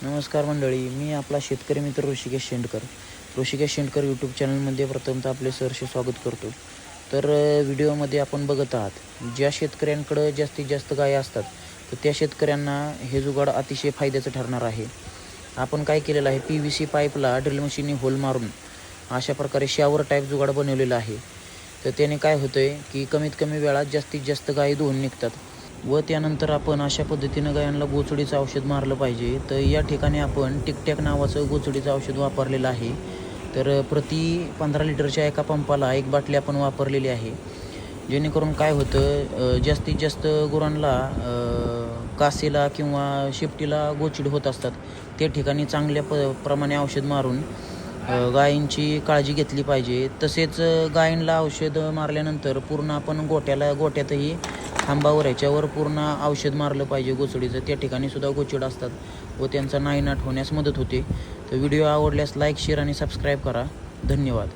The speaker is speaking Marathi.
नमस्कार मंडळी, मी आपला शेतकरी मित्र ऋषिकेश शेंडकर यूट्यूब चॅनलमध्ये प्रथमतः आपले सहर्ष स्वागत करतो. तर व्हिडिओमध्ये आपण बघत आहात, ज्या शेतकऱ्यांकडं जास्तीत जास्त गायी असतात तर त्या शेतकऱ्यांना हे जुगाड अतिशय फायद्याचं ठरणार आहे. आपण काय केलेलं आहे, PVC पाईपला ड्रिल मशीनने होल मारून अशा प्रकारे शॉवर टाईप जुगाड बनवलेला आहे. तर त्याने काय होतं आहे की कमीत कमी वेळात जास्तीत जास्त गायी धुवून निघतात व त्यानंतर आपण अशा पद्धतीनं गायांना गोचडीचं औषध मारलं पाहिजे. तर या ठिकाणी आपण टिकटॅक नावाचं गोचडीचं औषध वापरलेलं आहे. तर प्रति 15 लिटरच्या एका पंपाला 1 बाटली आपण वापरलेली आहे. जेणेकरून काय होतं, जास्तीत जास्त गुरांना कासेला किंवा शेपटीला गोचिड होत असतात. त्या ठिकाणी चांगल्या प्रमाणे औषध मारून गायींची काळजी घेतली पाहिजे. तसेच गायींना औषध मारल्यानंतर पूर्ण आपण गोट्यातही खांबावर ह्याच्यावर पूर्ण औषध मारलं पाहिजे गोचडीचं. त्या ठिकाणी सुद्धा गोचिड असतात व त्यांचा नायनाट होण्यास मदत होते. तर व्हिडिओ आवडल्यास लाईक, शेअर आणि सबस्क्राईब करा. धन्यवाद.